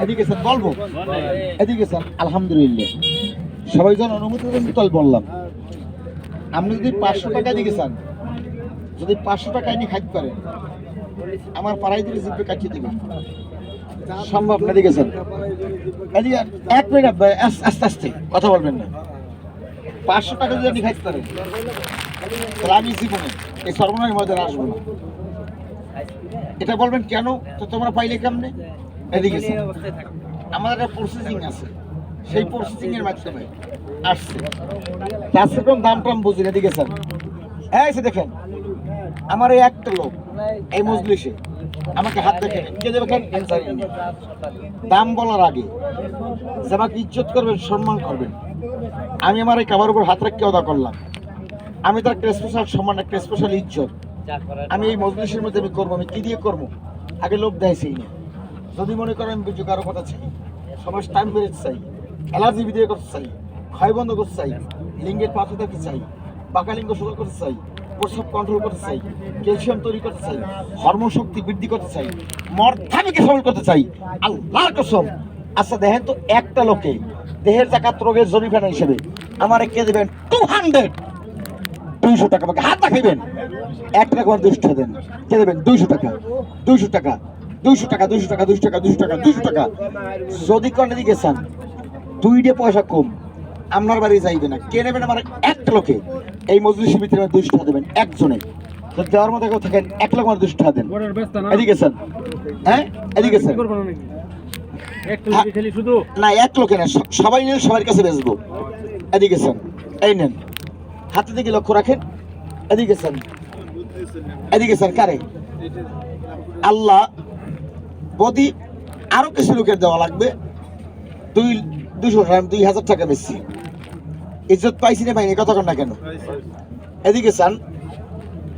এদিকে স্যার বলবো, এদিকে স্যার আলহামদুলিল্লাহ সবাই যখন অনুমতি দেন তাহলে বললাম। আপনি যদি 500 টাকা দিকে চান, যদি 500 টাকা এনে খাইতে পারেন, আমার পাড়ায় দিলে জিপে কাটিয়ে দেবেন, সম্ভব না? দিকে স্যার এদিকে 1 মিনিট আস্তে আস্তে কথা বলবেন না। 500 টাকা যদি আপনি খাইতে পারেন তাহলে আমি জীবনে এই সর্বনাশের মধ্যে আসবো না। এটা বলবেন কেন, তো তোমরা পাইলে কেমনে? এদিকে আমাদের একটা প্রসেসিং আছে, সেই প্রসেসিং এর মাধ্যমে আসছে। তার সেরকম দাম টাম বুঝি না। এদিকে স্যার এই দেখেন, আমার এই একটা লোক এই মজলিসে আমাকে হাত দেখে কে দেবে দাম বলার আগে যে আমাকে ইজ্জত করবেন, সম্মান করবেন, আমি আমার এই কাবার উপর হাত রাখতে অদা করলাম। আমি তার একটা স্পেশাল সম্মান, একটা স্পেশাল ইজ্জত আমি এই মজলিসের মধ্যে আমি করবো। আমি কি দিয়ে করবো? আগে লোক দেয়ছেই না। যদি মনে করেন আমি বুঝি কারো কথা চাই, সমাজ টাইম বেরোতে চাই, অ্যালার্জি বিধেয় করতে চাই, ক্ষয় বন্ধ করতে চাই, লিঙ্গের পাথর থাকতে চাই, পাকা লিঙ্গ সচল করতে চাই, প্রস্রাব কন্ট্রোল করতে চাই, ক্যালসিয়াম তৈরি করতে চাই, হরমোন শক্তি বৃদ্ধি করতে চাই, মর্ধামিকে সবল করতে চাই, আল্লাহর কসম। আচ্ছা দেখেন তো, একটা লোকে দেহের জাকাত রোগের জরিমানা হিসেবে আমার কে দেবেন 200 টাকা, আমাকে হাত দেখাইবেন 1 টাকা 200 দেন, কে দেবেন 200 টাকা, 200 টাকা, 200 টাকা, 200 টাকা, 200 টাকা, 200 টাকা, 200 টাকা। যদি কনে দিকে চান 2 পয়সা কম আপনার বাড়ি যাইবে না। কে নেবেন? আমার একটা লোকে এই মজলিসের ভিতরে 200 টাকা দেবেন একজনে। দেওয়ার মতো কেউ থাকেন 1 লাখ 200 টাকা দেন। এদিকে স্যার, হ্যাঁ এদিকে স্যার না, 1 লোকে না, সবাই নিয়ে সবার কাছে বেচবো। এদিকে স্যার এই নেন, হাতে দিকে লক্ষ্য রাখেন। এদিকে স্যার, এদিকে স্যার কারে আল্লাহ বদি আরো কিছু লোকের দেওয়া লাগবে। 2000 টাকা বেশি ইজ্জত পাইছি না পাইনি, কথা কন না কেন? এদিকে চান।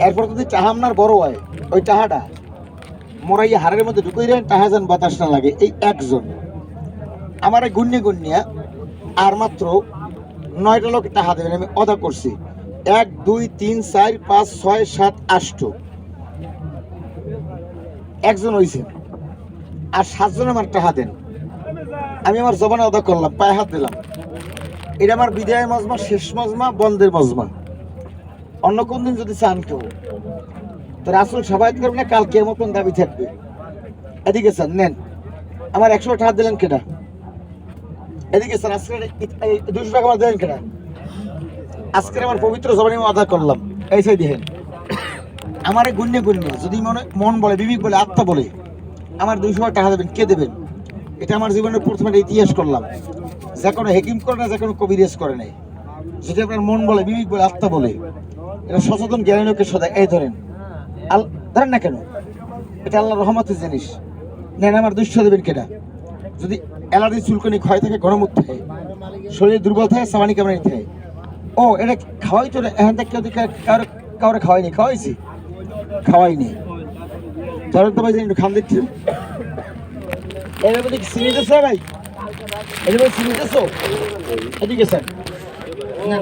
এরপর যদি টাহা আপনার বড় হয়, ওই টাহাটা মোরাই হাড়ের মধ্যে ঢুকিয়ে দেন, টাহা যেন বাতাস না লাগে। এই একজন আমার গুণ্যে গুণ্যা আর মাত্র 9টা লোক টাহা দেবেন। আমি অদা করছি 1 2 3 4 5 6 7 8 একজন হয়েছে, আর 7 জন আমার টাহা দেন। আমি আমার জবানে অদা করলাম, পায়ে হাত দিলাম। এটা আমার বিদায়ের মজমা, শেষ মজমা, বন্ধের মজমা। অন্য কোন দিন যদি চান কেউ, তো রাসূল সাবায়াত করবে না, কাল কিয়ামত পর্যন্ত দাবি থাকবে। এদিকে স্যার নেন, আমার 100 টাকা দিলেন কেটা? এদিকে স্যার আজকে 200 টাকা আমার দিলেন কেটা? আজকে আমার পবিত্র জবানে আমি অদা করলাম। এই সাই দেখেন, আমার গুণ্যে গুণ্যে যদি মন বলে, বিবেক বলে, আত্মা বলে আমার 200 টাকা দেবেন, কে দেবেন? এটা আমার জীবনের প্রথমে ইতিহাস করলাম। যে কোনো হেকিম করে না, যে কোনো কবিরাজ করে নাই। যদি আপনার মন বলে, বিবেক বলে, আত্মা বলে, এটা সচেতন জ্ঞানী লোকের সদা এই ধরেন ধরেন না কেন, এটা আল্লাহর রহমতের জিনিস। নেন, আমার 200 দেবেন কেটা? যদি অ্যালার্জি, চুলকনি, ক্ষয় থাকে, গণমুখ থাকে, শরীরে দুর্বল থাকে, সামানি কামানি থাকে, ও এটা খাওয়াই তো এখান থেকে কেউ কাউরে খাওয়াইনি, খাওয়াইছি খাওয়াইনি। ধরেন তো ভাই একটু খান দিচ্ছি। এর মধ্যে চিনি দিচ্ছে ভাই, এর মধ্যে চিনি দিচ্ছ? এদিকে স্যার